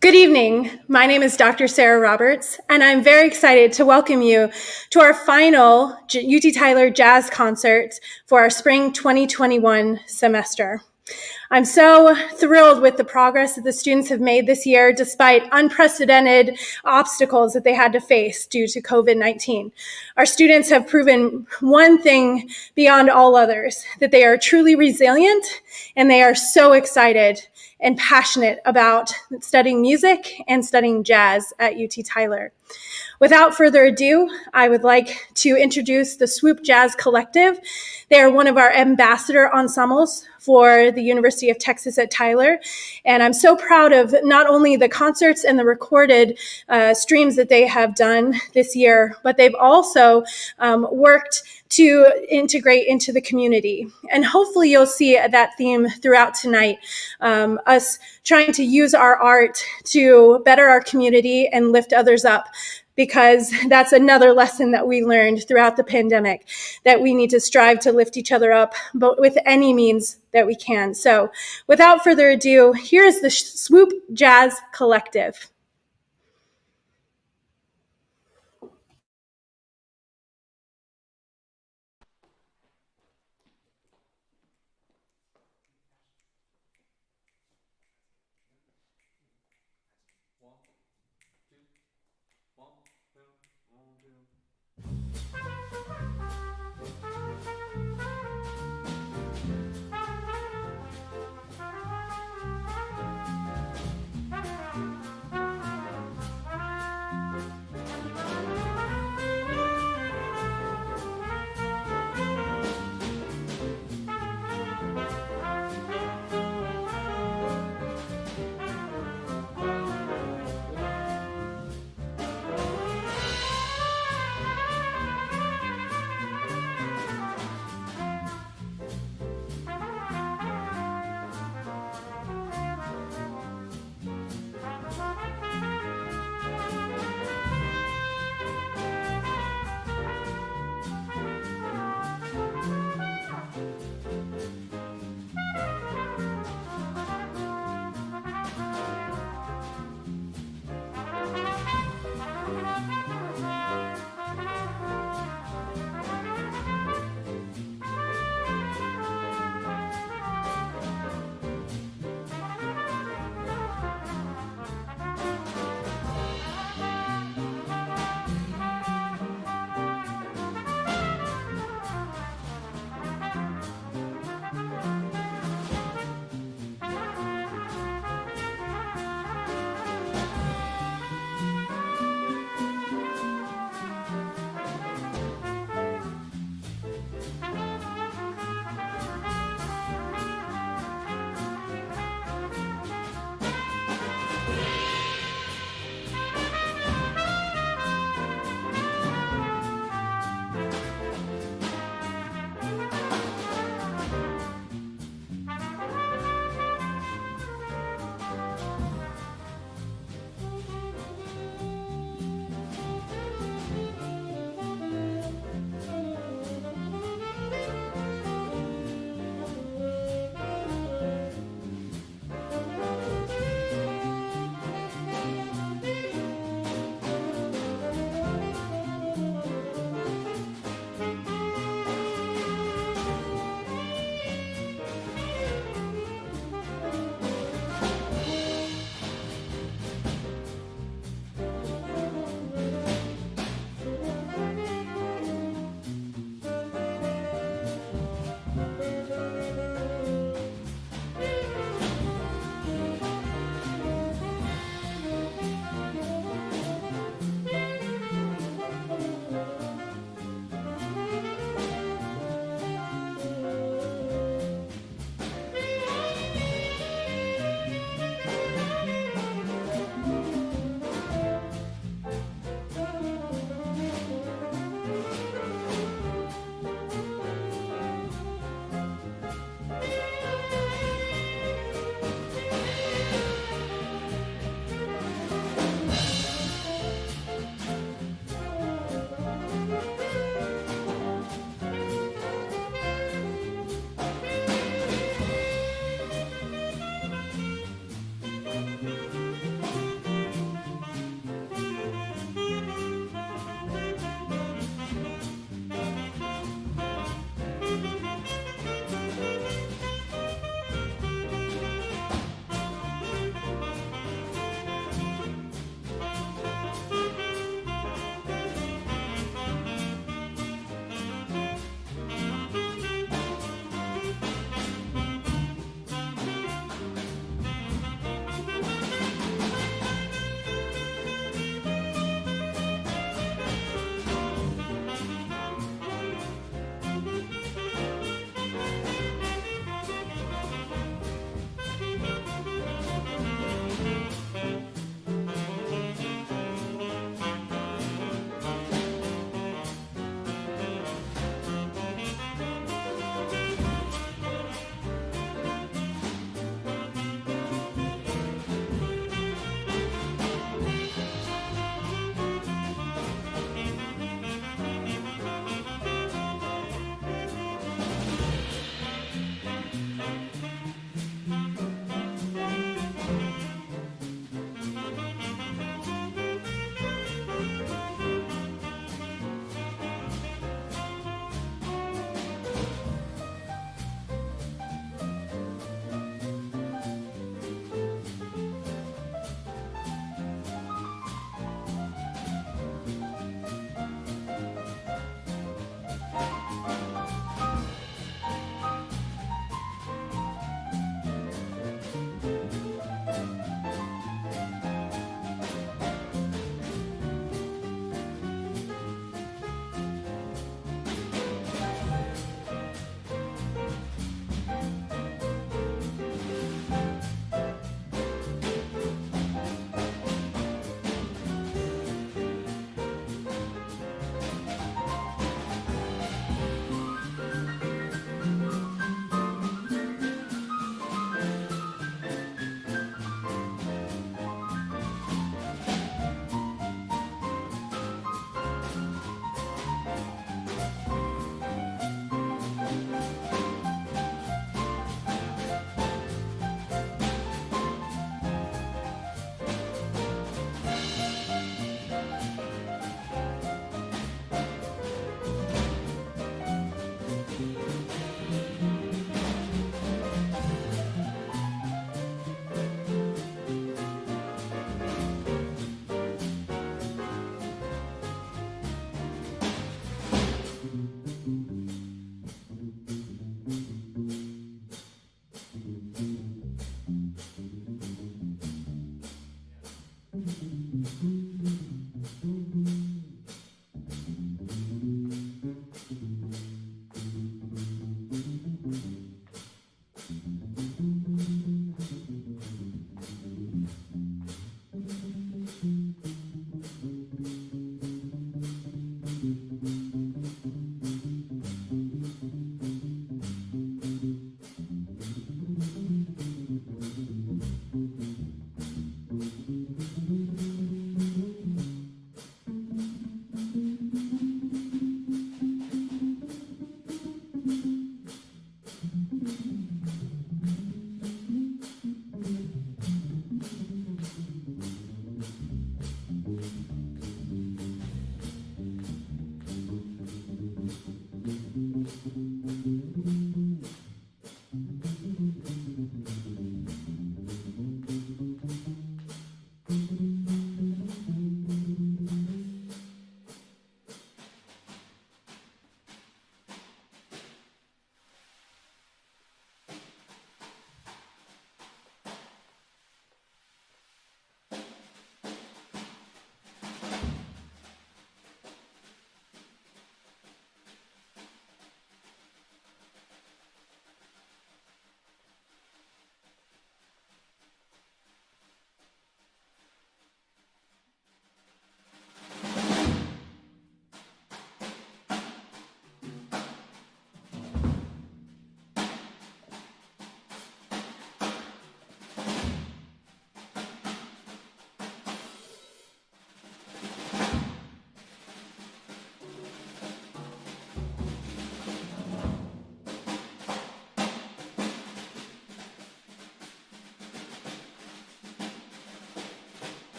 Good evening. My name is Dr. Sarah Roberts, and I'm very excited to welcome you to our final UT Tyler Jazz Concert for our spring 2021 semester. I'm so thrilled with the progress that the students have made this year, despite unprecedented obstacles that they had to face due to COVID-19. Our students have proven one thing beyond all others, that they are truly resilient and they are so excited and passionate about studying music and studying jazz at UT Tyler. Without further ado, I would like to introduce the Swoop Jazz Collective. They are one of our ambassador ensembles for the University of Texas at Tyler. And I'm so proud of not only the concerts and the recorded streams that they have done this year, but they've also worked to integrate into the community. And hopefully you'll see that theme throughout tonight, us trying to use our art to better our community and lift others up, because that's another lesson that we learned throughout the pandemic, that we need to strive to lift each other up, but with any means that we can. So without further ado, here is the Swoop Jazz Collective.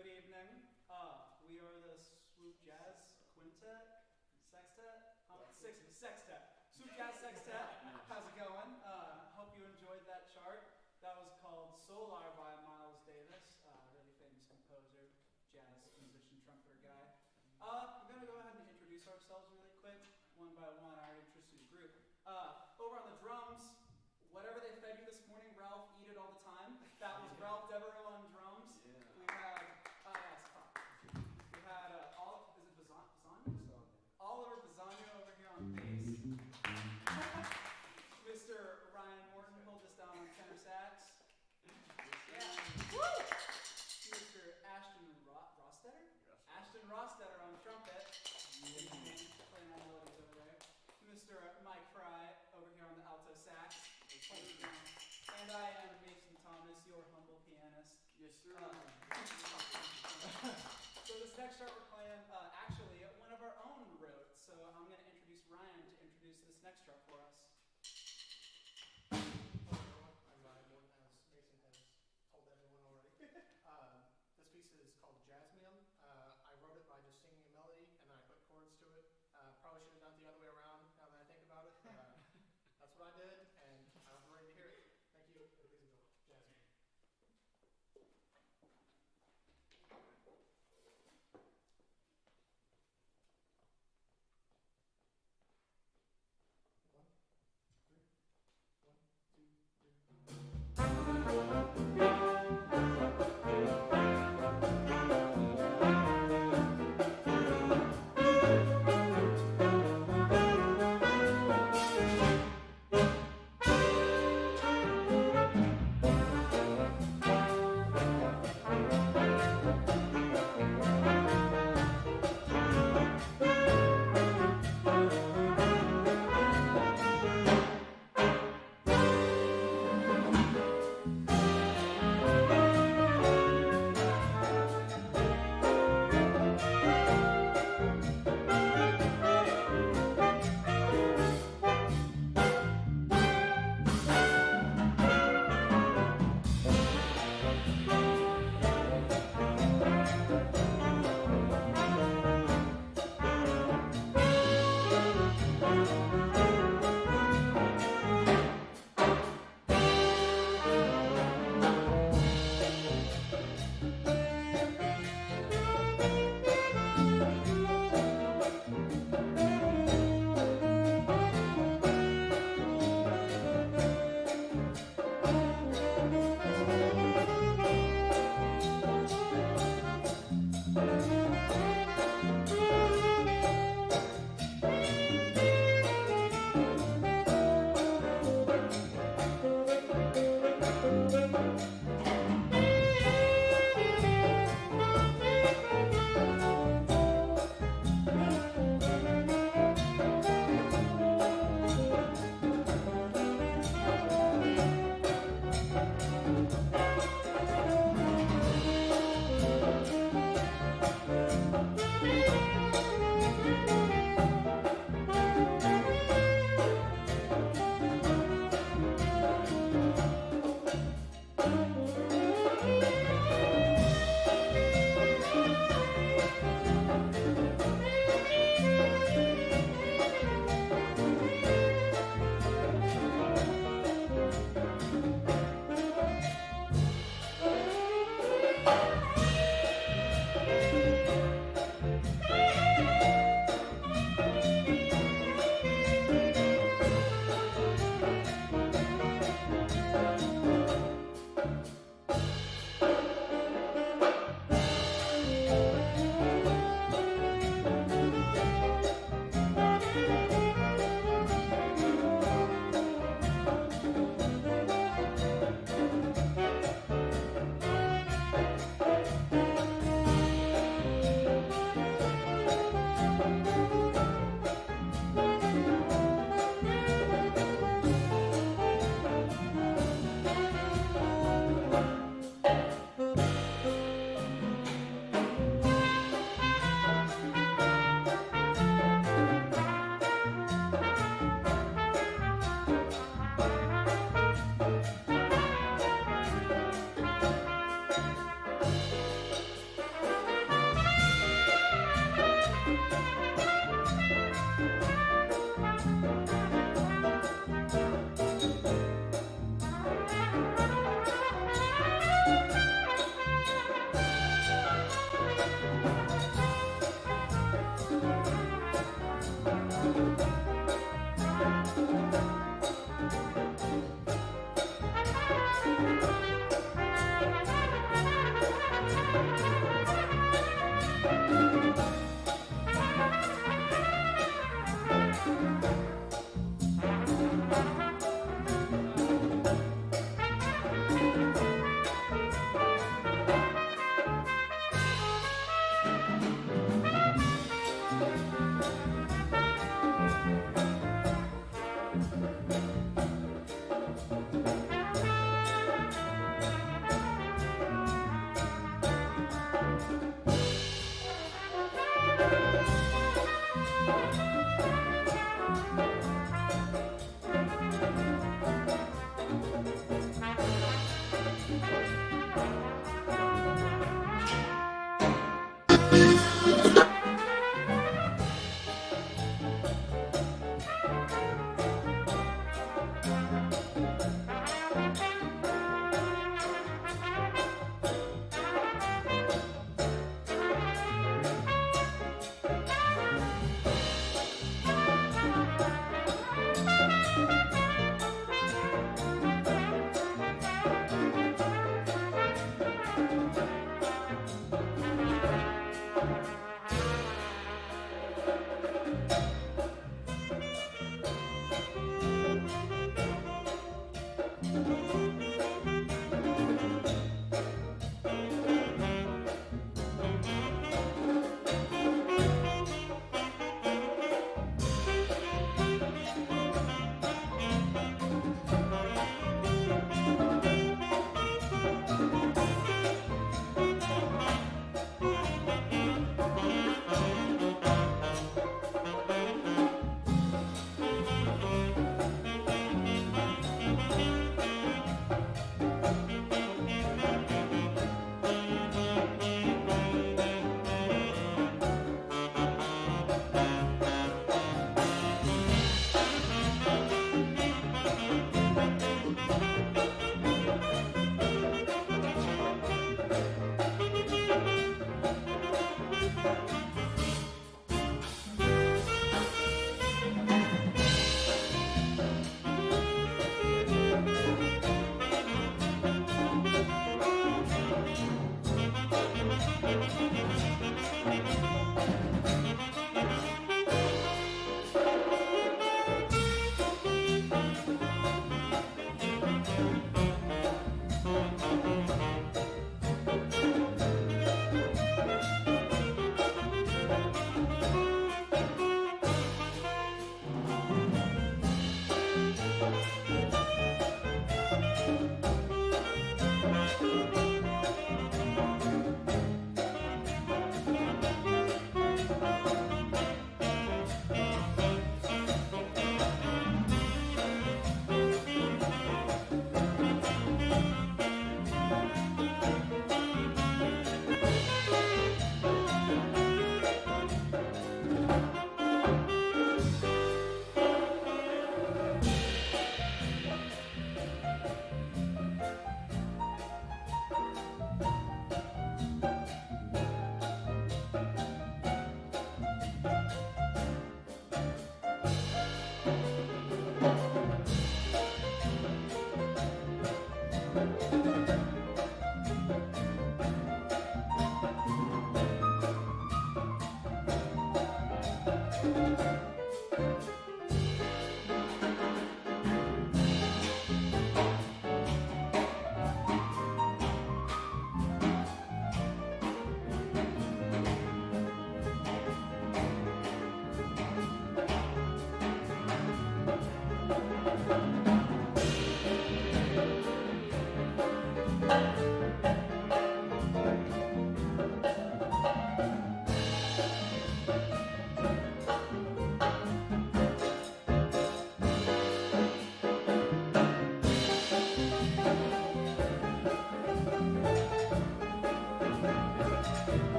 Good evening. We are the Swoop Jazz Quintet, Sextet, Sextet. Swoop Jazz Sextet. How's it going? Hope you enjoyed that chart. That was called Solar by Miles Davis, really famous composer, jazz musician, trumpeter guy. We're going to go ahead and introduce ourselves really quick, one by one. I already introduced the group. Over on the drums, whatever they fed you this morning, Ralph eat it all the time. That was Ralph Devereaux on drums. Yeah. We had, we had is it Bisagno? Oliver Bisagno over here on bass. Mr. Ryan Morton hold us down on tenor sax. Yeah. Woo! Mr. Ashton Rostetter? Ashton Rostetter on trumpet. Playing on melodies over there. Mr. Mike Fry over here on the alto sax. And I am Mason Thomas, your humble pianist. Yes, sir. So this next chart we're playing, actually, one of our own wrote. So I'm going to introduce Ryan to introduce this next chart for us. I'm Ryan, as Mason has told everyone already. This piece is called Jazz Meal. I wrote it by just singing a melody and then I put chords to it. Probably should have done it the other way around now that I think about it. That's what I did, and I'm ready to hear it. Thank you. Please enjoy Jazz Meal.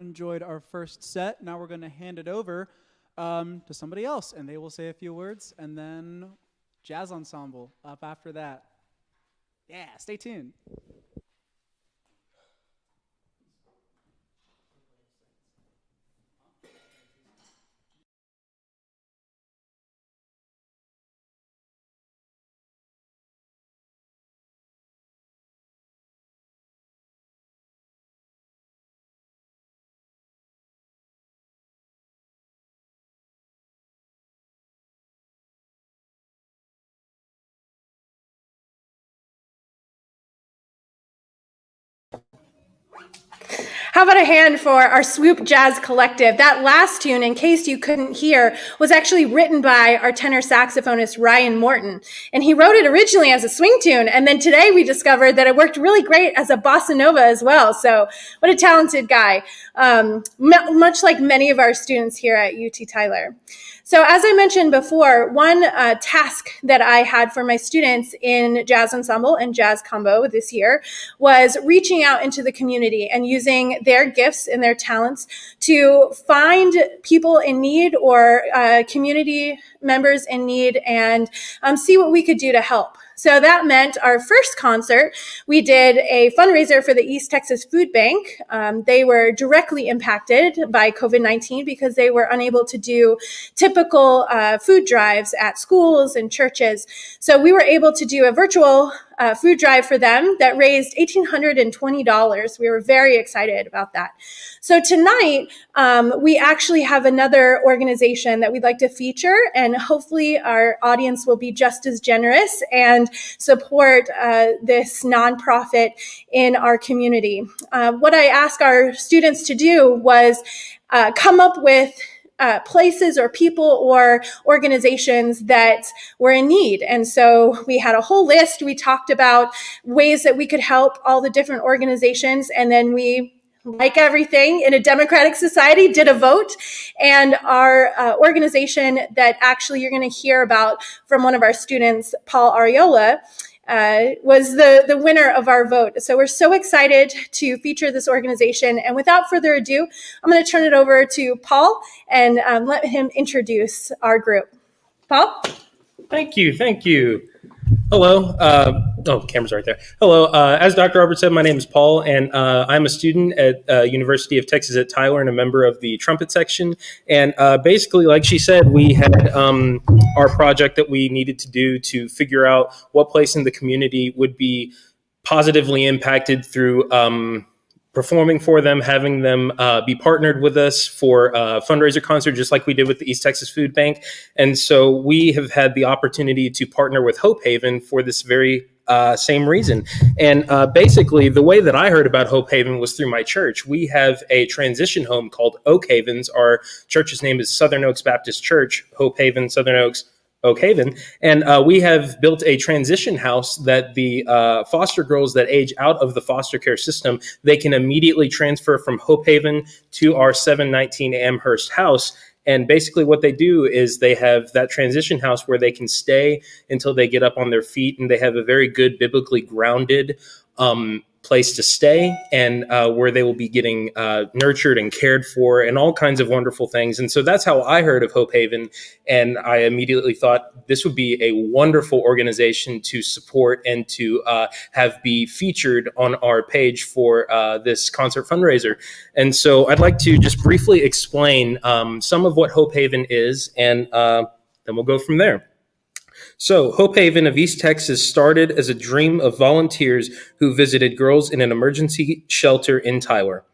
Enjoyed our first set. Now we're going to hand it over to somebody else, and they will say a few words, and then Jazz Ensemble up after that. Yeah, stay tuned. How about a hand for our Swoop Jazz Collective? That last tune, in case you couldn't hear, was actually written by our tenor saxophonist, Ryan Morton. And he wrote it originally as a swing tune. And then today we discovered that it worked really great as a bossa nova as well. So what a talented guy, much like many of our students here at UT Tyler. So as I mentioned before, one task that I had for my students in Jazz Ensemble and Jazz Combo this year was reaching out into the community and using their gifts and their talents to find people in need or community members in need and see what we could do to help. So that meant our first concert, we did a fundraiser for the East Texas Food Bank. They were directly impacted by COVID-19 because they were unable to do typical food drives at schools and churches. So we were able to do a virtual food drive for them that raised $1,820. We were very excited about that. So tonight, we actually have another organization that we'd like to feature, and hopefully our audience will be just as generous and support this nonprofit in our community. What I asked our students to do was come up with places or people or organizations that were in need. And so we had a whole list. We talked about ways that we could help all the different organizations. And then we, like everything in a democratic society, did a vote. And our organization that actually you're going to hear about from one of our students, Paul Ariola, was the winner of our vote. So we're so excited to feature this organization. And without further ado, I'm going to turn it over to Paul and let him introduce our group. Paul? Thank you. Hello. Camera's right there. Hello. As Dr. Robert said, my name is Paul, and I'm a student at University of Texas at Tyler and a member of the trumpet section. And basically, like she said, we had our project that we needed to do to figure out what place in the community would be positively impacted through performing for them, having them be partnered with us for a fundraiser concert, just like we did with the East Texas Food Bank. And so we have had the opportunity to partner with Hope Haven for this very same reason. And basically, the way that I heard about Hope Haven was through my church. We have a transition home called Oak Havens. Our church's name is Southern Oaks Baptist Church, Hope Haven, Southern Oaks, Oak Haven. And we have built a transition house that the foster girls that age out of the foster care system, they can immediately transfer from Hope Haven to our 719 Amherst house. And basically what they do is they have that transition house where they can stay until they get up on their feet, and they have a very good biblically grounded place to stay, and where they will be getting nurtured and cared for and all kinds of wonderful things. And so that's how I heard of Hope Haven. And I immediately thought this would be a wonderful organization to support and to have be featured on our page for this concert fundraiser. And so I'd like to just briefly explain some of what Hope Haven is, and then we'll go from there. So, Hope Haven of East Texas started as a dream of volunteers who visited girls in an emergency shelter in Tyler.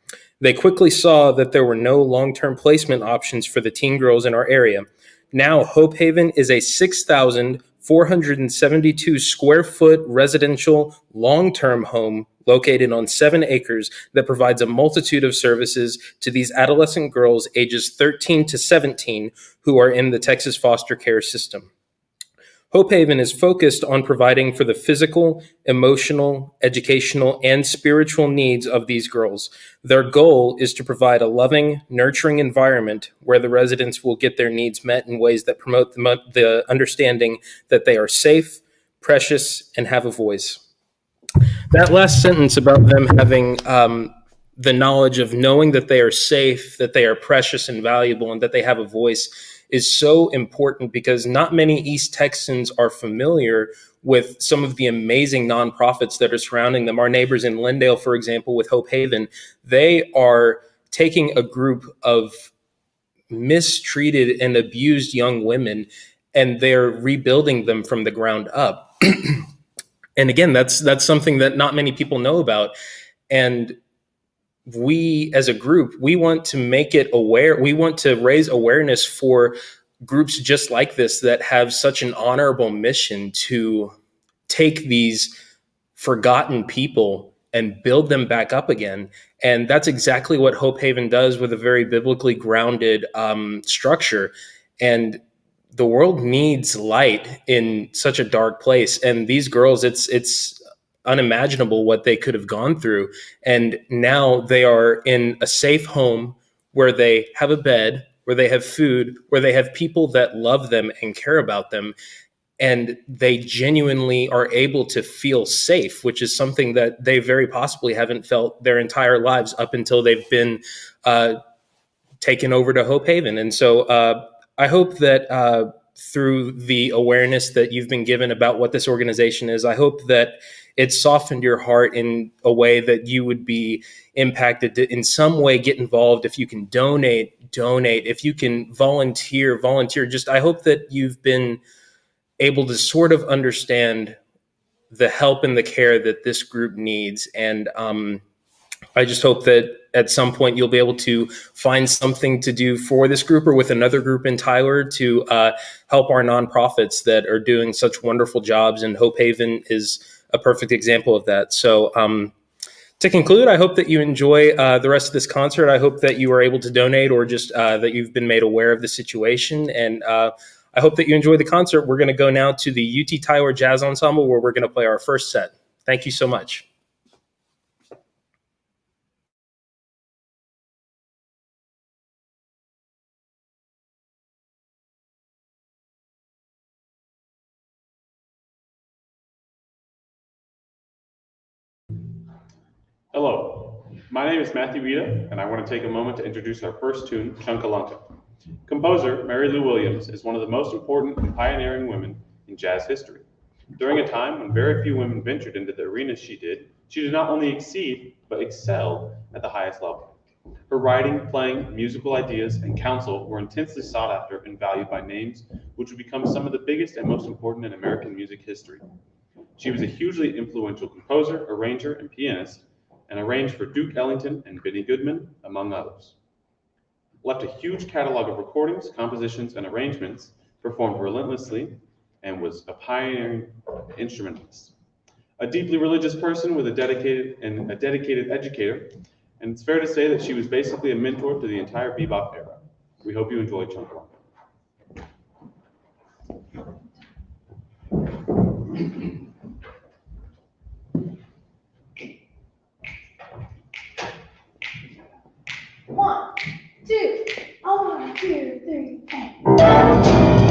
They quickly saw that there were no long-term placement options for the teen girls in our area. Now, Hope Haven is a 6,472 square foot residential long-term home located on 7 acres that provides a multitude of services to these adolescent girls ages 13 to 17 who are in the Texas foster care system. Hope Haven is focused on providing for the physical, emotional, educational, and spiritual needs of these girls. Their goal is to provide a loving, nurturing environment where the residents will get their needs met in ways that promote the understanding that they are safe, precious, and have a voice. That last sentence about them having the knowledge of knowing that they are safe, that they are precious and valuable, and that they have a voice is so important, because not many East Texans are familiar with some of the amazing nonprofits that are surrounding them. Our neighbors in Lindale, for example, with Hope Haven, they are taking a group of mistreated and abused young women, and they're rebuilding them from the ground up. And again, that's something that not many people know about. And we as a group, we want to make it aware. We want to raise awareness for groups just like this that have such an honorable mission to take these forgotten people and build them back up again. And that's exactly what Hope Haven does, with a very biblically grounded structure. And the world needs light in such a dark place. And these girls, it's unimaginable what they could have gone through. And now they are in a safe home where they have a bed, where they have food, where they have people that love them and care about them. And they genuinely are able to feel safe, which is something that they very possibly haven't felt their entire lives up until they've been taken over to Hope Haven. And so I hope that through the awareness that you've been given about what this organization is, I hope that it's softened your heart in a way that you would be impacted to in some way get involved. If you can donate. If you can volunteer. Just, I hope that you've been able to sort of understand the help and the care that this group needs. And I just hope that at some point you'll be able to find something to do for this group or with another group in Tyler to help our nonprofits that are doing such wonderful jobs. And Hope Haven is a perfect example of that. So to conclude, I hope that you enjoy the rest of this concert. I hope that you are able to donate, or just that you've been made aware of the situation. And I hope that you enjoy the concert. We're going to go now to the UT Tyler Jazz Ensemble, where we're going to play our first set. Thank you so much. Hello, my name is Matthew Vita, and I want to take a moment to introduce our first tune, Chunkalunka. Composer Mary Lou Williams is one of the most important and pioneering women in jazz history. During a time when very few women ventured into the arenas she did not only exceed, but excel at the highest level. Her writing, playing, musical ideas, and counsel were intensely sought after and valued by names which would become some of the biggest and most important in American music history. She was a hugely influential composer, arranger, and pianist, and arranged for Duke Ellington and Benny Goodman, among others. Left a huge catalog of recordings, compositions, and arrangements, performed relentlessly, and was a pioneering instrumentalist. A deeply religious person with a dedicated educator, and it's fair to say that she was basically a mentor to the entire bebop era. We hope you enjoy Chunkalunka. One, two, one, two, three, and.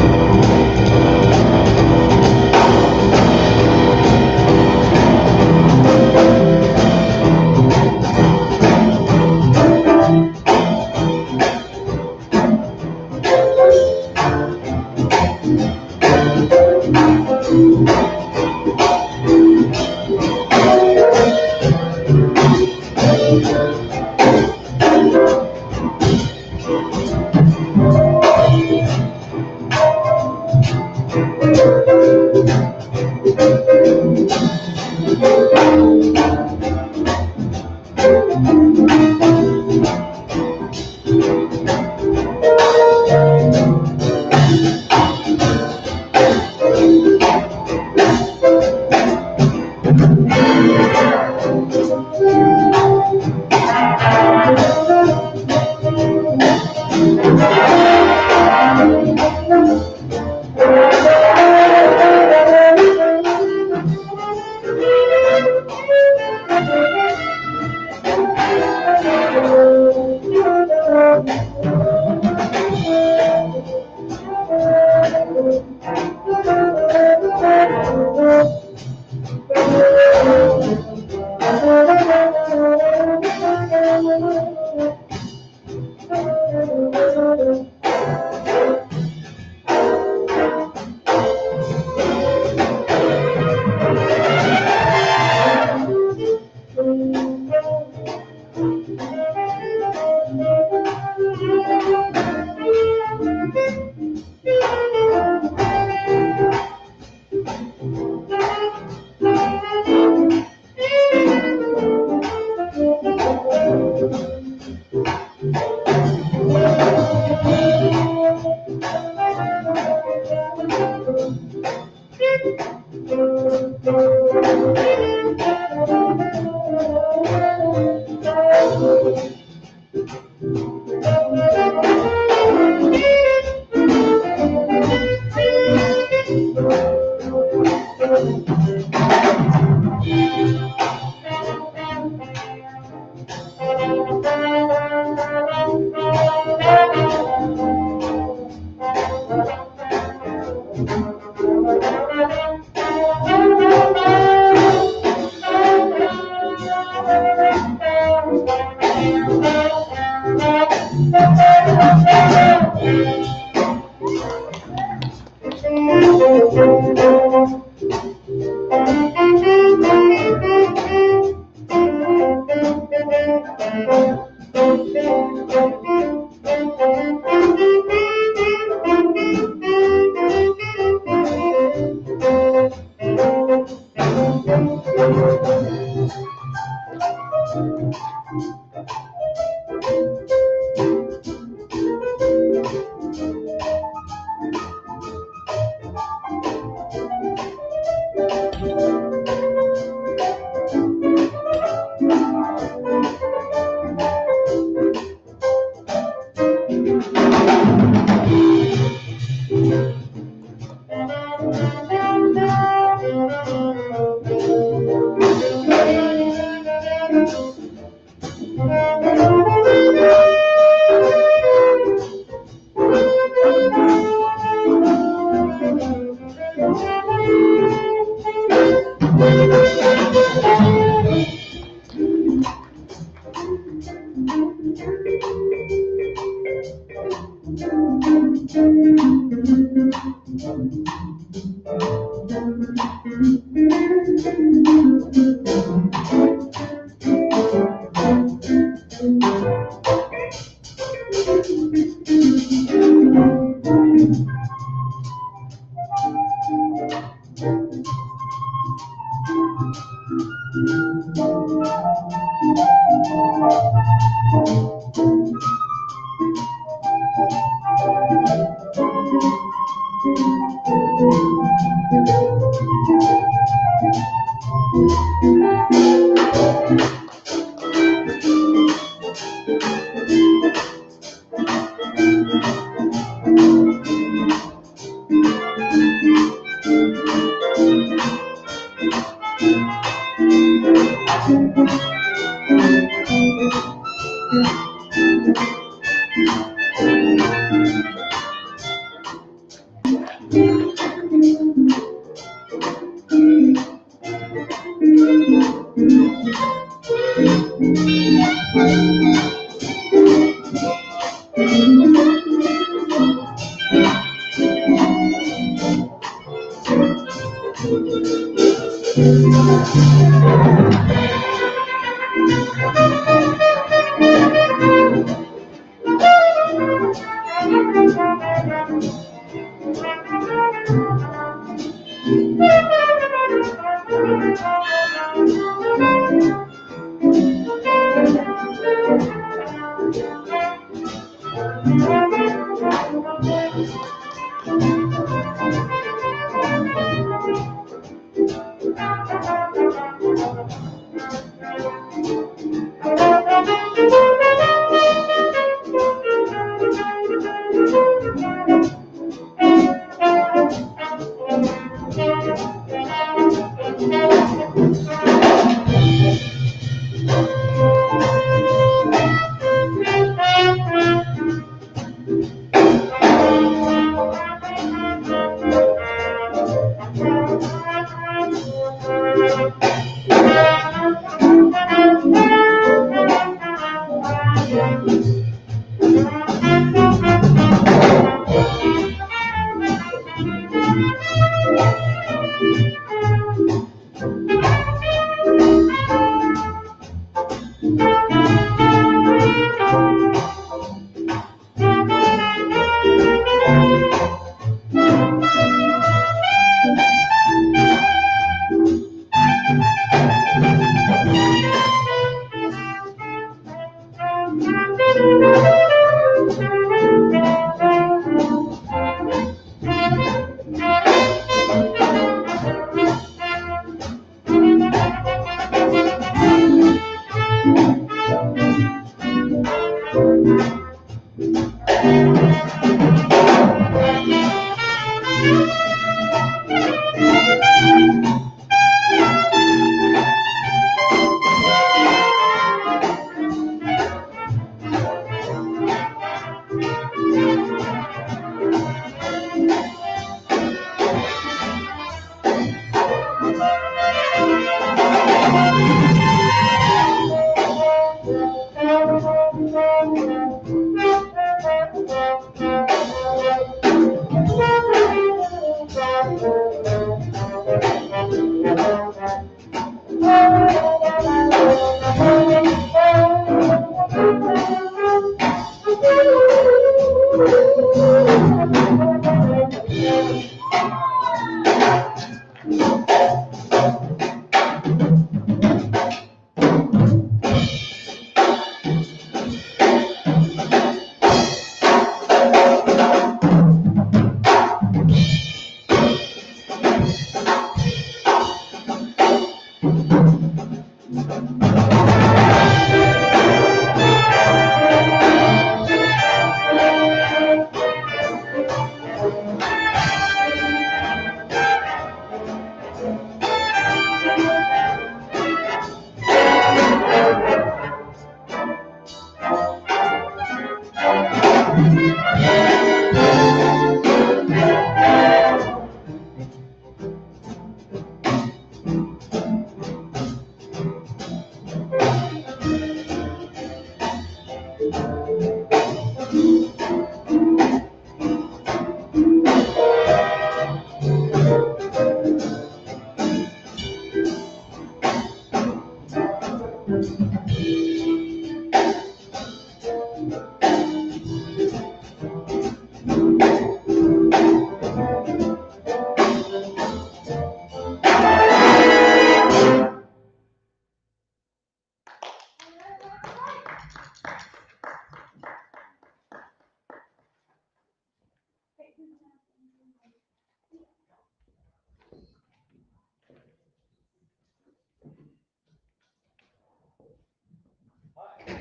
Hi,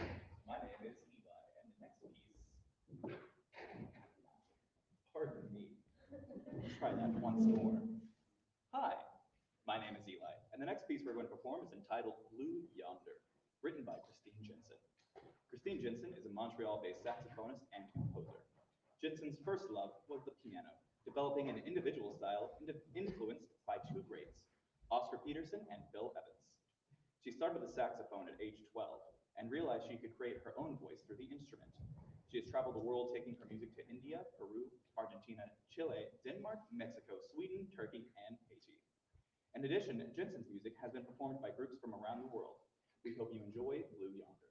my name is Eli, and the next piece. Pardon me. Try that once more. Hi, my name is Eli, and the next piece we're going to perform is entitled Blue Yonder, written by Christine Jensen. Christine Jensen is a Montreal-based saxophonist and composer. Jensen's first love was the piano, developing an individual style influenced by two greats, Oscar Peterson and Bill Evans. She started the saxophone at age 12 and realized she could create her own voice through the instrument. She has traveled the world taking her music to India, Peru, Argentina, Chile, Denmark, Mexico, Sweden, Turkey, and Haiti. In addition, Jensen's music has been performed by groups from around the world. We hope you enjoy Blue Yonder.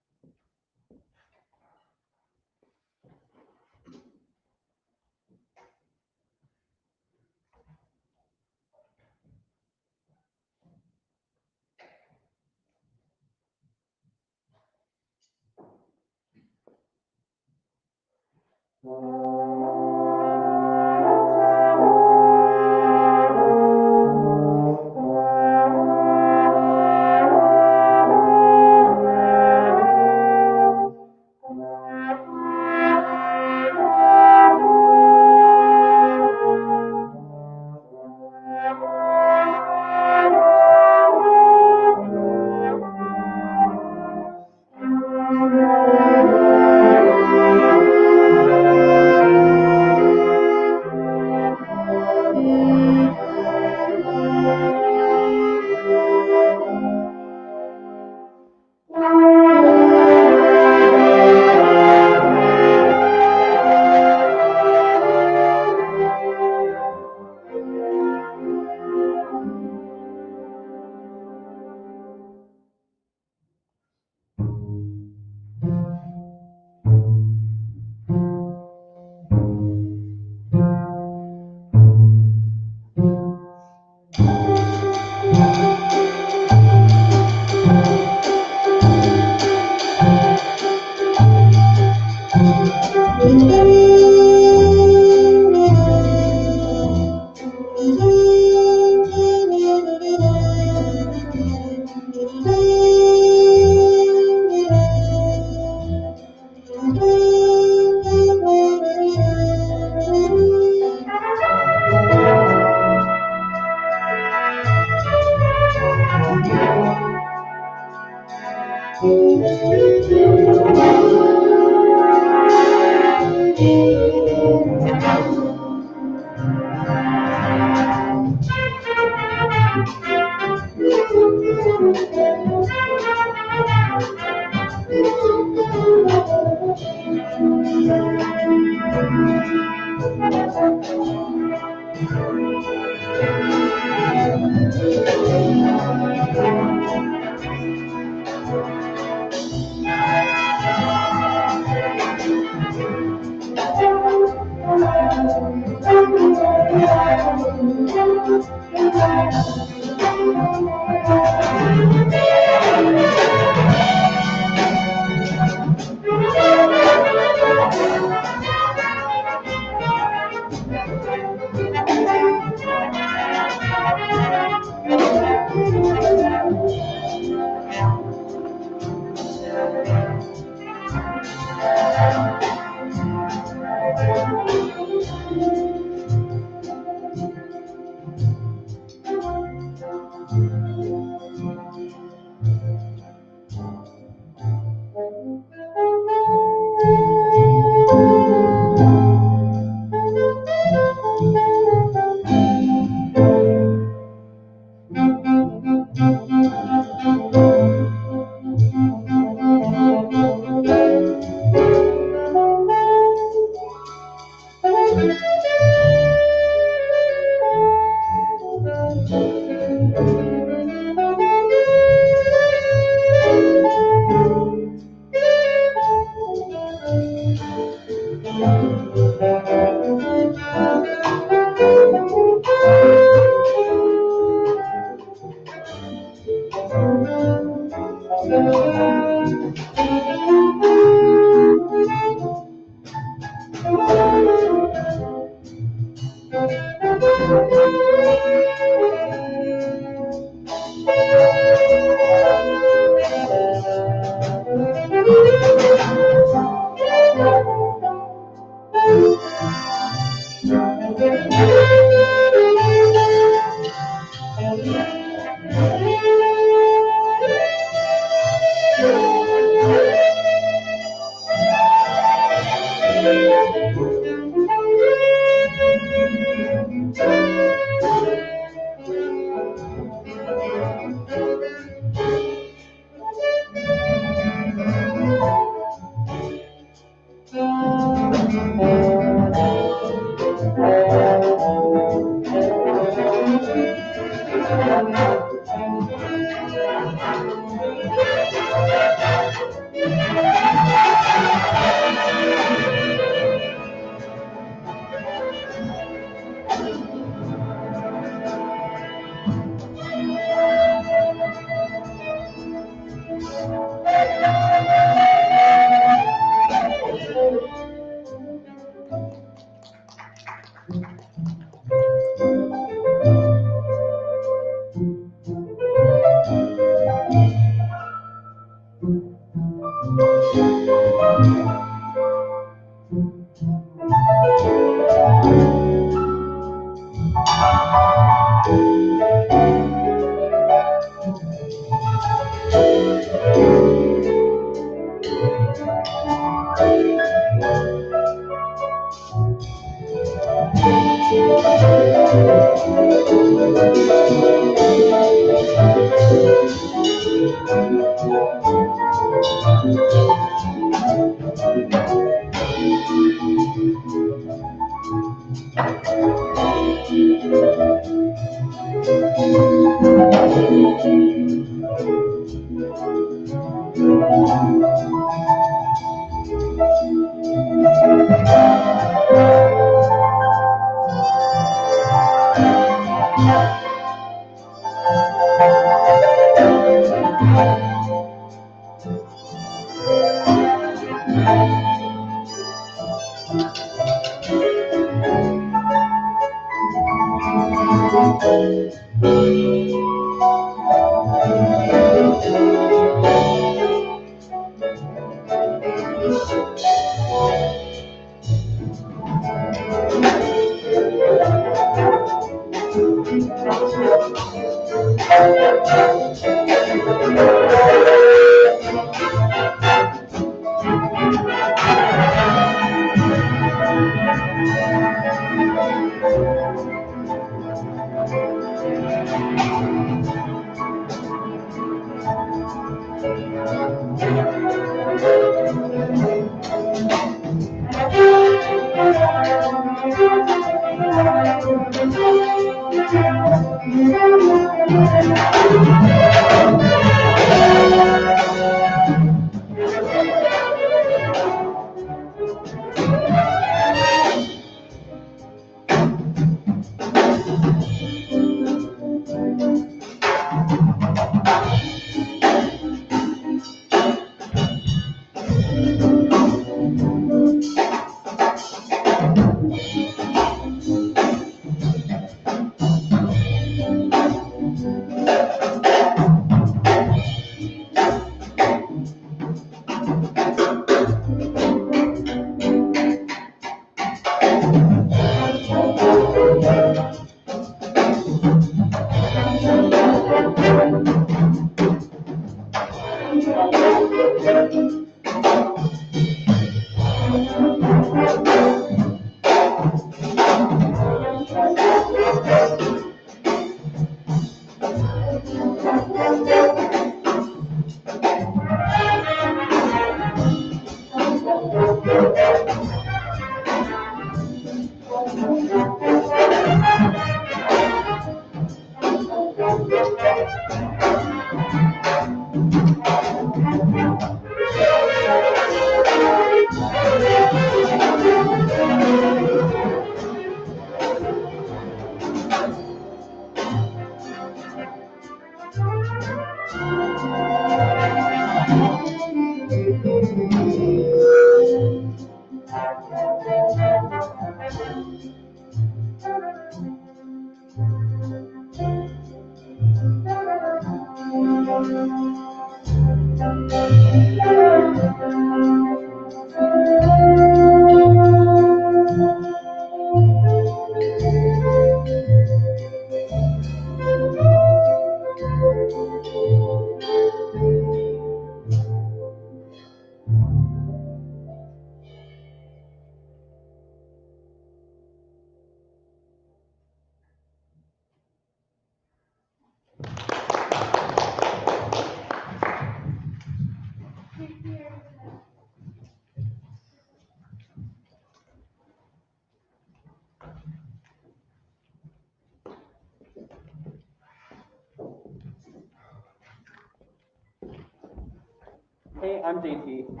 Hey, I'm JT.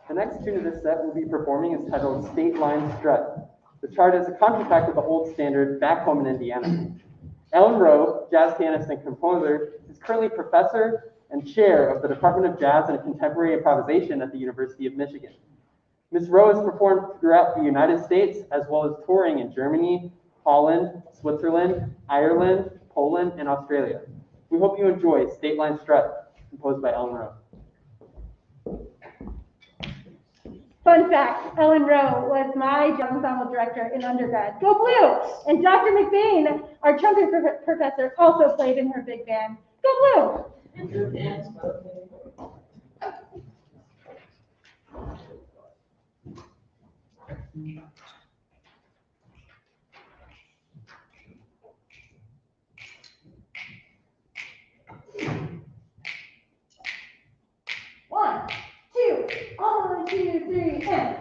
The next tune of this set we'll be performing is titled State Line Strut. The chart is a contract with the old standard back home in Indiana. Ellen Rowe, jazz pianist and composer, is currently professor and chair of the Department of Jazz and Contemporary Improvisation at the University of Michigan. Ms. Rowe has performed throughout the United States as well as touring in Germany, Holland, Switzerland, Ireland, Poland, and Australia. We hope you enjoy State Line Strut, composed by Ellen Rowe. Fun fact, Ellen Rowe was my jazz ensemble director in undergrad. Go Blue! And Dr. McBain, our trumpet professor, also played in her big band. Go Blue! One, two, 3, and...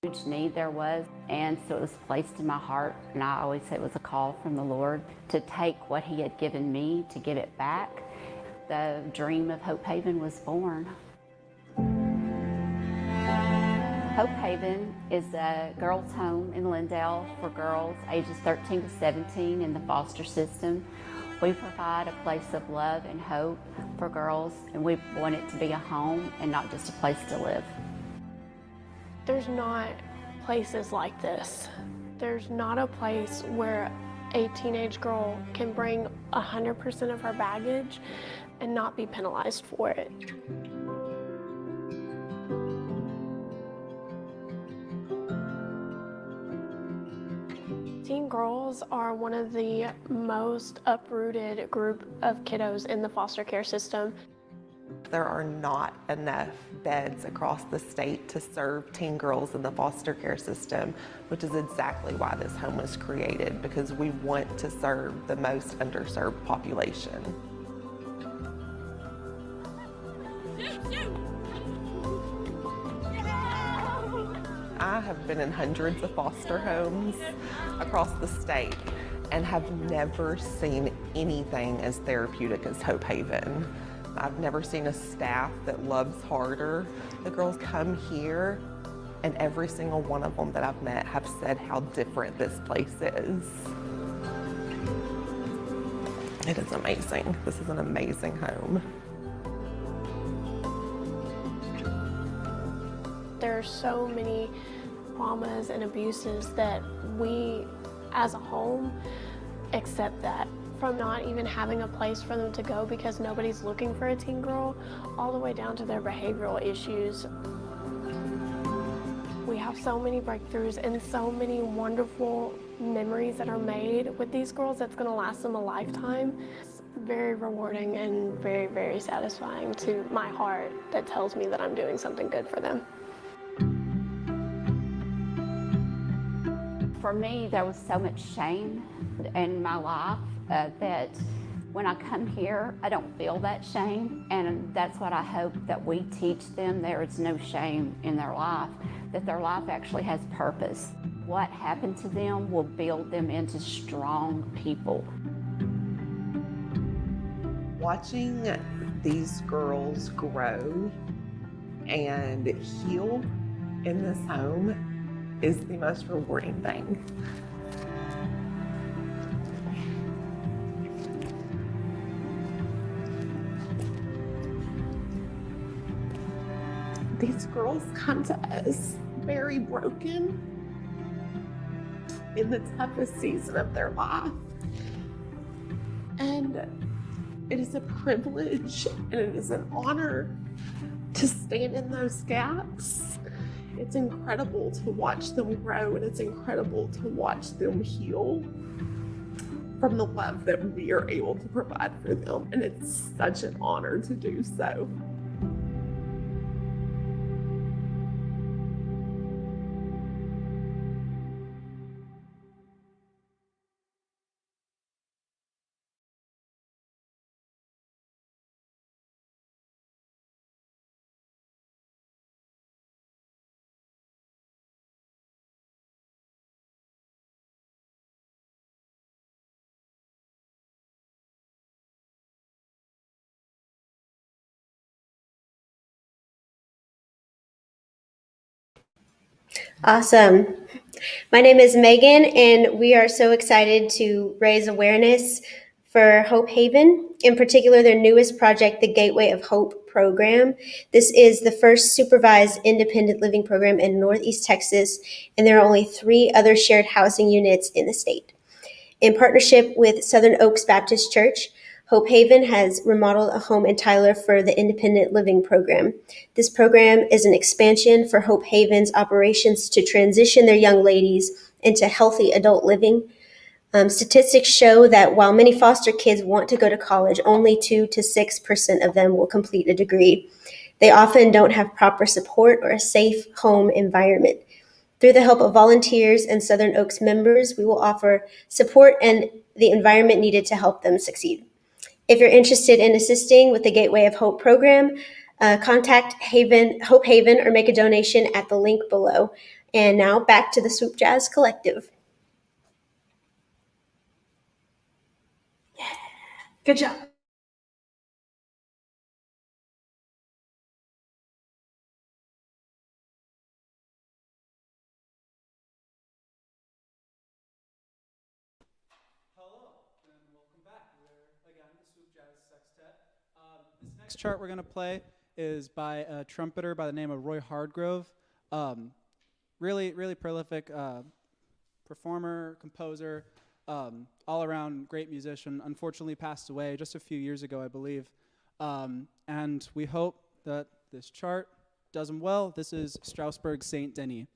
Huge need there was, and so it was placed in my heart, and I always say it was a call from the Lord to take what He had given me to give it back. The dream of Hope Haven was born. Hope Haven is a girls' home in Lindale for girls ages 13 to 17 in the foster system. We provide a place of love and hope for girls, and we want it to be a home and not just a place to live. There's not places like this. There's not a place where a teenage girl can bring 100% of her baggage and not be penalized for it. Teen girls are one of the most uprooted group of kiddos in the foster care system. There are not enough beds across the state to serve teen girls in the foster care system, which is exactly why this home was created, because we want to serve the most underserved population. I have been in hundreds of foster homes across the state and have never seen anything as therapeutic as Hope Haven. I've never seen a staff that loves harder. The girls come here, and every single one of them that I've met have said how different this place is. It is amazing. This is an amazing home. There are so many traumas and abuses that we, as a home, accept that. From not even having a place for them to go because nobody's looking for a teen girl, all the way down to their behavioral issues. We have so many breakthroughs and so many wonderful memories that are made with these girls that's going to last them a lifetime. It's very rewarding and very, very satisfying to my heart that tells me that I'm doing something good for them. For me, there was so much shame in my life that when I come here, I don't feel that shame, and that's what I hope that we teach them. There is no shame in their life, that their life actually has purpose. What happened to them will build them into strong people. Watching these girls grow and heal in this home is the most rewarding thing. These girls come to us very broken in the toughest season of their life. And it is a privilege and it is an honor to stand in those gaps. It's incredible to watch them grow, and it's incredible to watch them heal from the love that we are able to provide for them. And it's such an honor to do so. Awesome. My name is Megan, and we are so excited to raise awareness for Hope Haven, in particular their newest project, the Gateway of Hope program. This is the first supervised independent living program in Northeast Texas, and there are only 3 other shared housing units in the state. In partnership with Southern Oaks Baptist Church, Hope Haven has remodeled a home in Tyler for the independent living program. This program is an expansion for Hope Haven's operations to transition their young ladies into healthy adult living. Statistics show that while many foster kids want to go to college, only 2 to 6% of them will complete a degree. They often don't have proper support or a safe home environment. Through the help of volunteers and Southern Oaks members, we will offer support and the environment needed to help them succeed. If you're interested in assisting with the Gateway of Hope program, Contact Hope Haven or make a donation at the link below. And now back to the Swoop Jazz Collective. Good job. Hello, and welcome back. We're again the Swoop Jazz Sextet. This next chart we're going to play is by a trumpeter by the name of Roy Hardgrove. Really prolific performer, composer, all-around great musician. Unfortunately passed away just a few years ago, I believe. And we hope that this chart does him well. This is Strasbourg Saint Denis.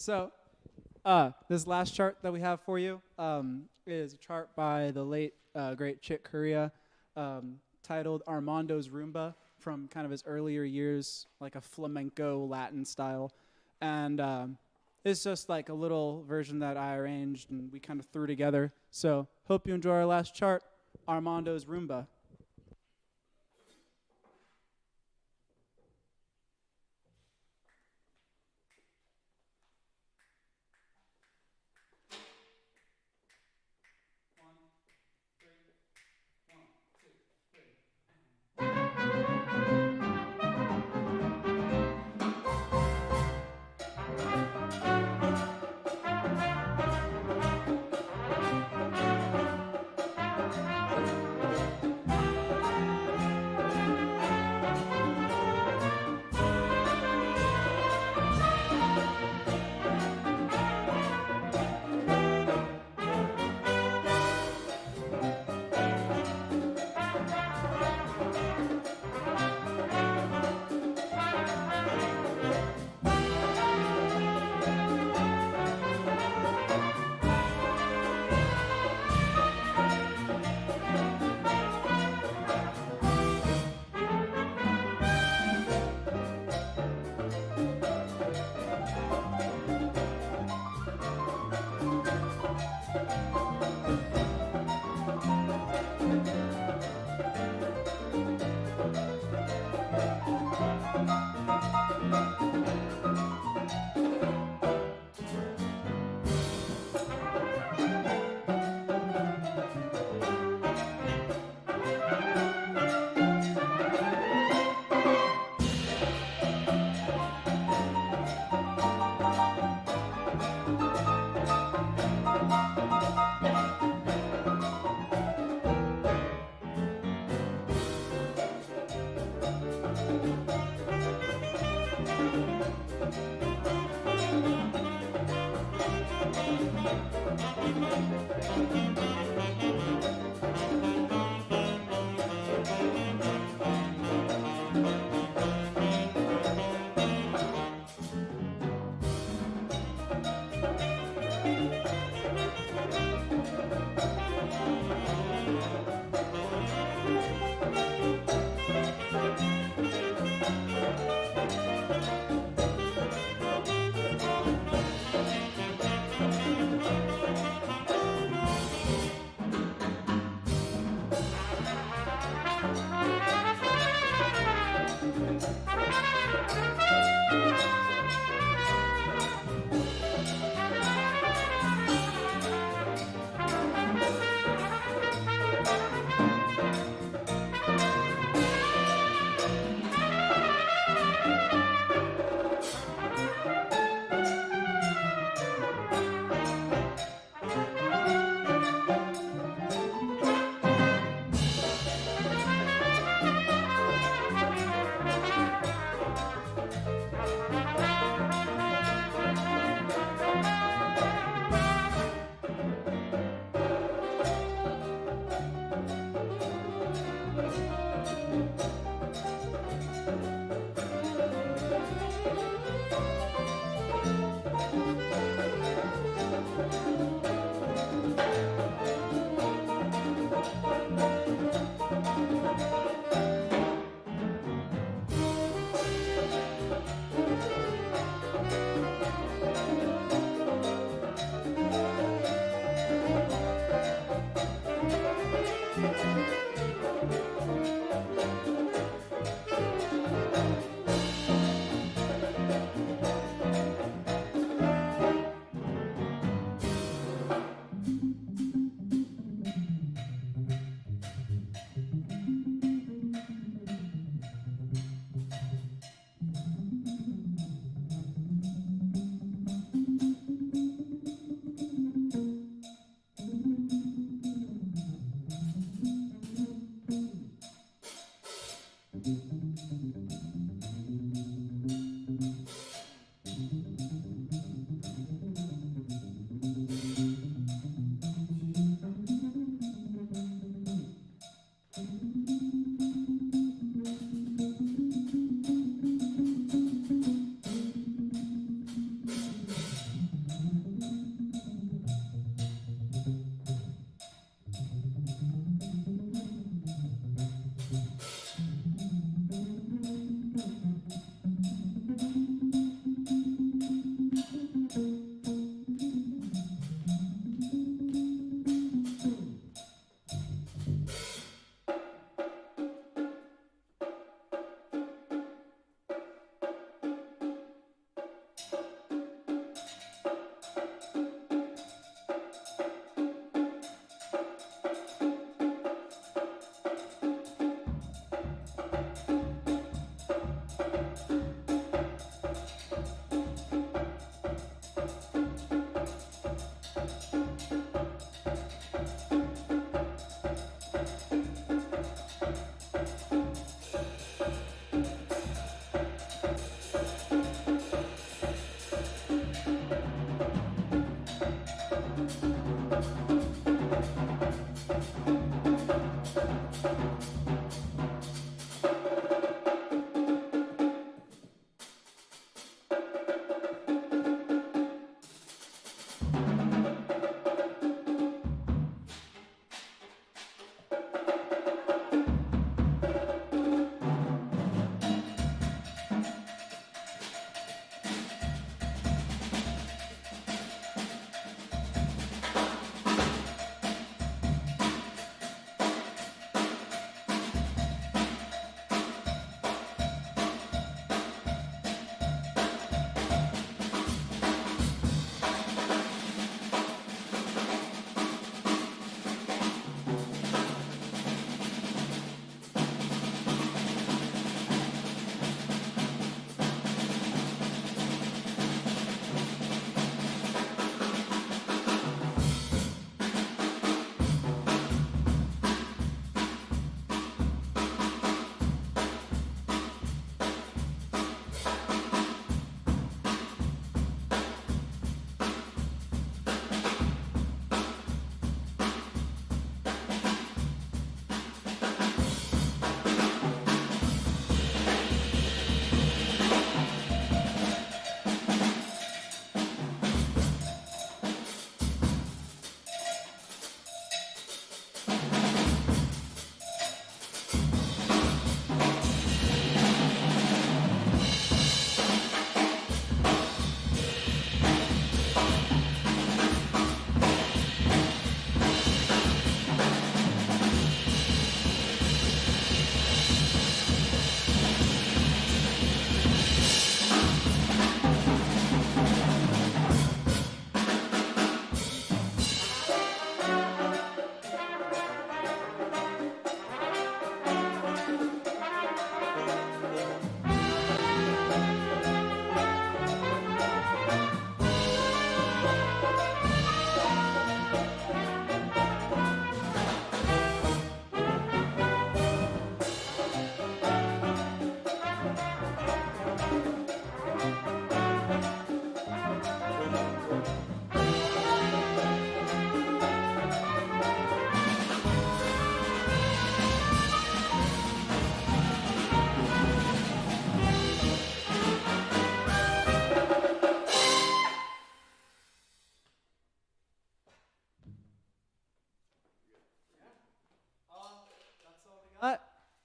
So, this last chart that we have for you is a chart by the late, great Chick Corea, titled Armando's Rumba, from kind of his earlier years, like a flamenco Latin style. And it's just like a little version that I arranged and we kind of threw together. So, hope you enjoy our last chart, Armando's Rumba.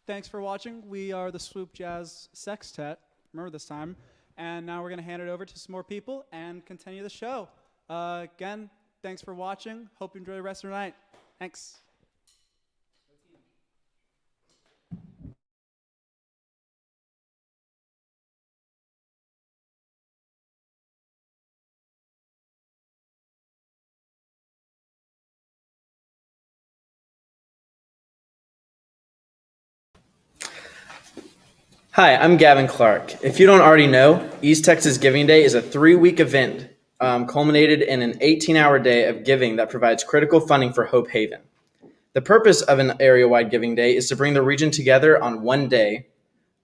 Thanks for watching. We are the Swoop Jazz Sextet. Remember this time. And now we're going to hand it over to some more people and continue the show. Again, thanks for watching. Hope you enjoy the rest of the night. Thanks. Hi, I'm Gavin Clark. If you don't already know, East Texas Giving Day is a 3-week event culminated in an 18-hour day of giving that provides critical funding for Hope Haven. The purpose of an area-wide Giving Day is to bring the region together on one day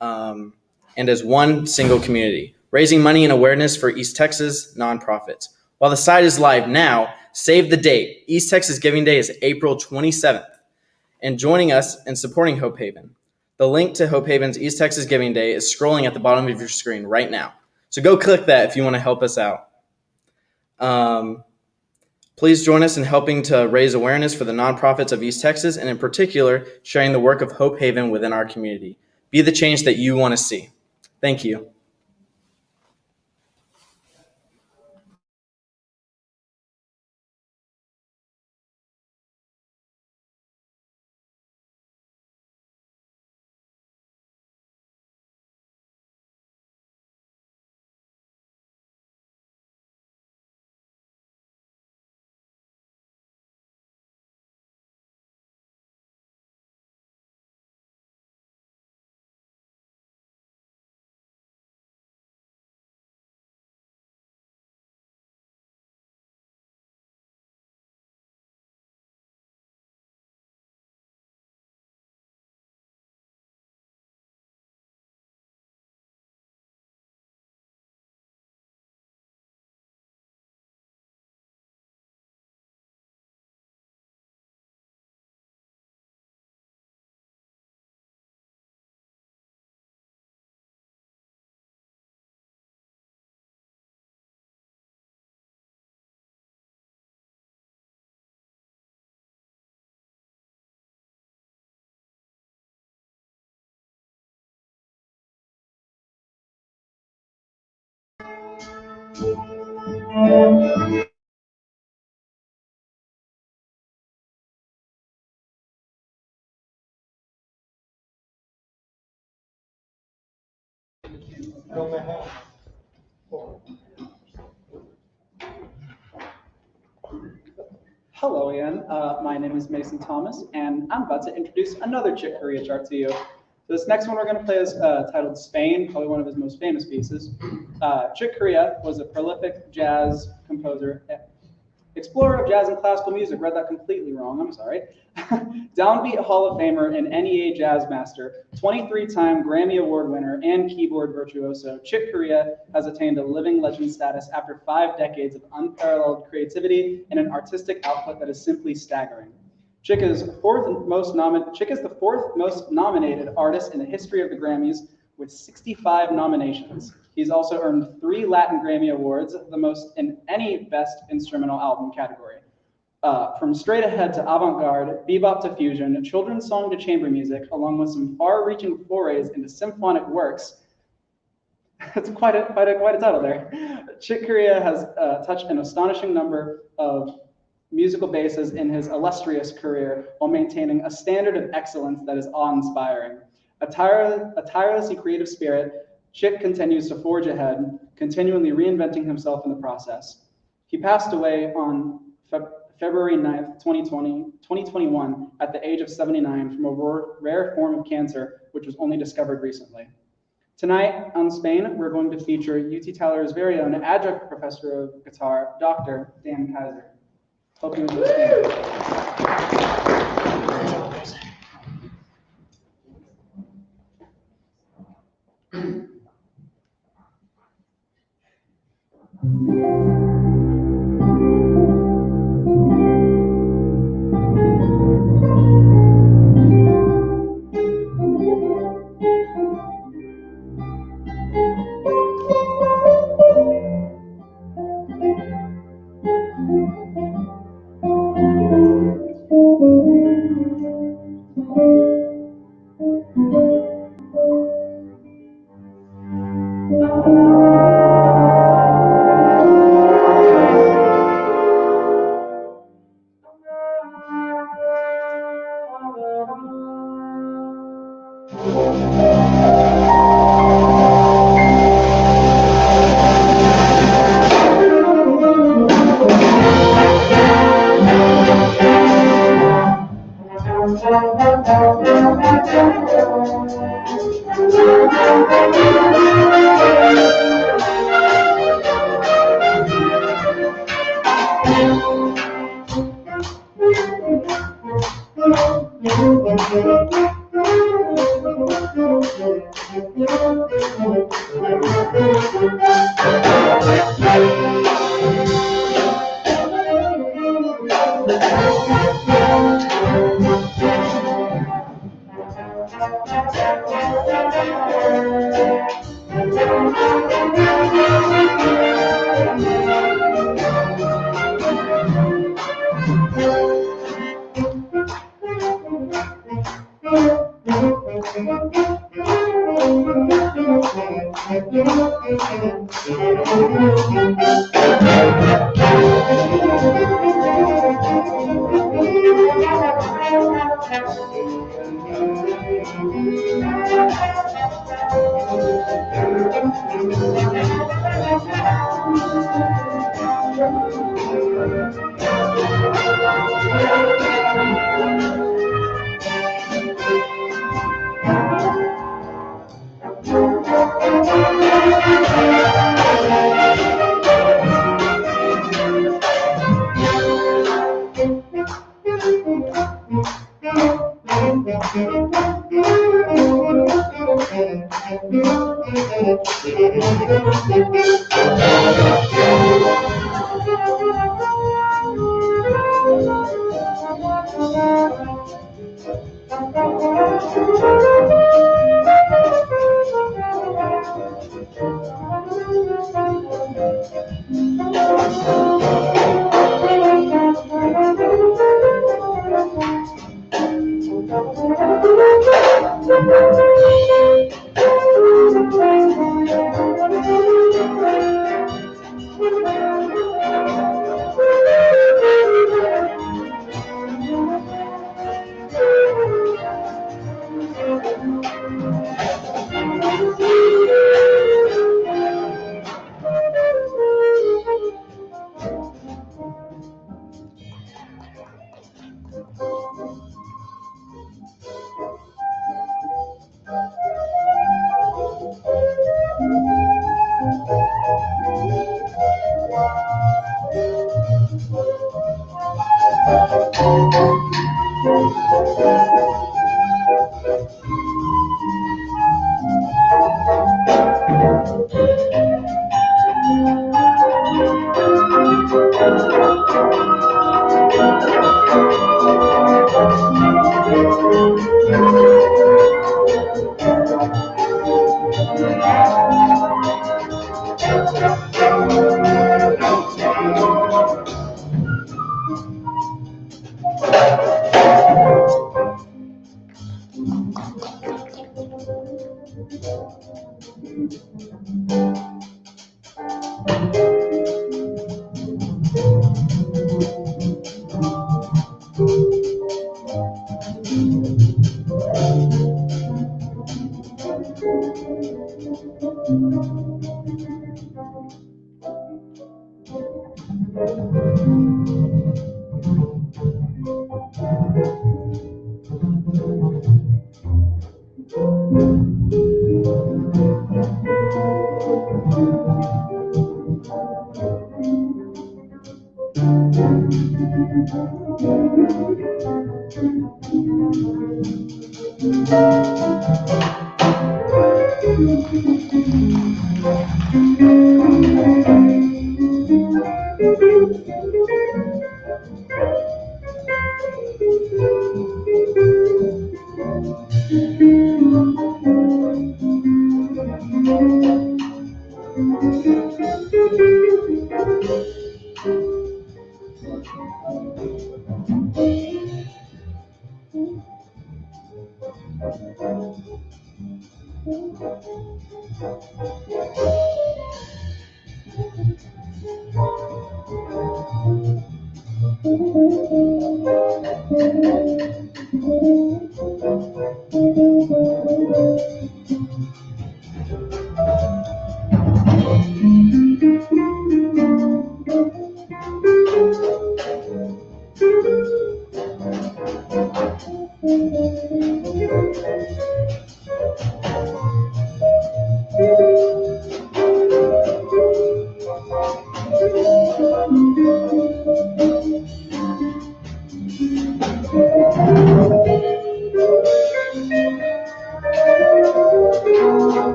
and as one single community, raising money and awareness for East Texas nonprofits. While the site is live now, save the date. East Texas Giving Day is April 27th. And joining us and supporting Hope Haven. The link to Hope Haven's East Texas Giving Day is scrolling at the bottom of your screen right now. So go click that if you want to help us out. Please join us in helping to raise awareness for the nonprofits of East Texas, and in particular, sharing the work of Hope Haven within our community. Be the change that you want to see. Thank you. Hello again, my name is Mason Thomas, and I'm about to introduce another Chick Corea chart to you. This next one we're going to play is titled Spain, probably one of his most famous pieces. Chick Corea was a prolific jazz composer, explorer of jazz and classical music. Read that completely wrong, I'm sorry. Downbeat Hall of Famer and NEA Jazz Master, 23-time Grammy Award winner, and keyboard virtuoso, Chick Corea has attained a living legend status after 5 decades of unparalleled creativity and an artistic output that is simply staggering. Chick is the fourth most nominated artist in the history of the Grammys with 65 nominations. He's also earned 3 Latin Grammy Awards, the most in any Best Instrumental Album category. From straight ahead to avant-garde, bebop to fusion, children's song to chamber music, along with some far-reaching forays into symphonic works. It's quite a title there. Chick Corea has touched an astonishing number of musical bases in his illustrious career while maintaining a standard of excellence that is awe-inspiring. A tirelessly creative spirit, Chick continues to forge ahead, continually reinventing himself in the process. He passed away on February 9th, 2021, at the age of 79 from a rare form of cancer, which was only discovered recently. Tonight on Spain, we're going to feature UT Tyler's very own adjunct professor of guitar, Dr. Dan Kaiser. Hope you enjoy Spain.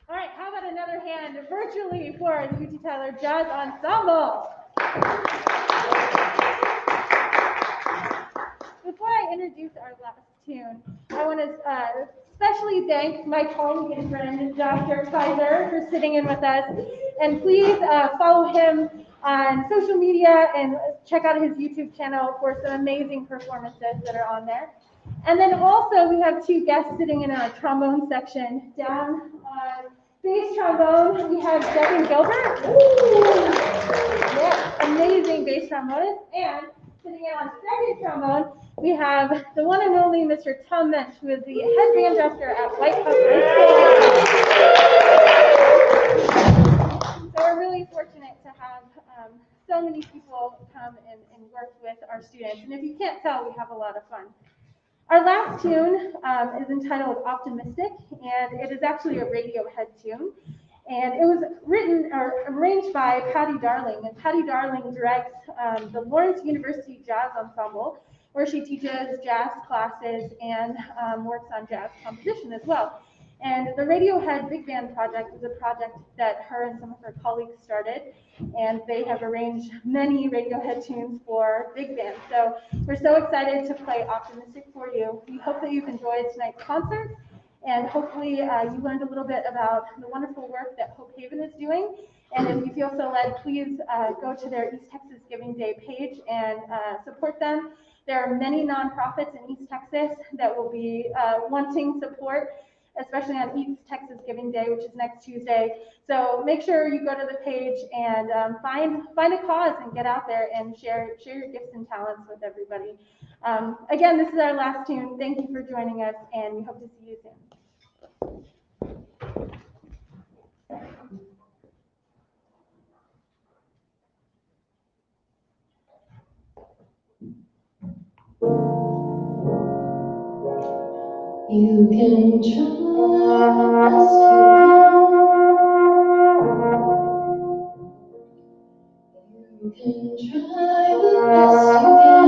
All right, how about another hand virtually for the UT Tyler Jazz Ensemble? Before I introduce our last tune, I want to especially thank my colleague and friend, Dr. Kaiser, for sitting in with us. And please follow him on social media and check out his YouTube channel for some amazing performances that are on there. And then also we have two guests sitting in our trombone section. Down on bass trombone, we have Devin Gilbert. Yeah, amazing bass trombonist. And sitting in on second trombone, we have the one and only Mr. Tom Mensch, who is the head band director at White House High School. so many people come and work with our students. And if you can't tell, we have a lot of fun. Our last tune is entitled Optimistic, and it is actually a Radiohead tune. And it was written or arranged by Patty Darling. And Patty Darling directs the Lawrence University Jazz Ensemble, where she teaches jazz classes and works on jazz composition as well. And the Radiohead Big Band project is a project that her and some of her colleagues started, and they have arranged many Radiohead tunes for big band. So we're so excited to play Optimistic for you. We hope that you've enjoyed tonight's concert, and hopefully you learned a little bit about the wonderful work that Hope Haven is doing. And if you feel so led, please go to their East Texas Giving Day page and support them. There are many nonprofits in East Texas that will be wanting support, especially on East Texas Giving Day, which is next Tuesday. So make sure you go to the page and find a cause and get out there and share your gifts and talents with everybody. Again, this is our last tune. Thank you for joining us, and we hope to see you soon. You can trust you can try the best you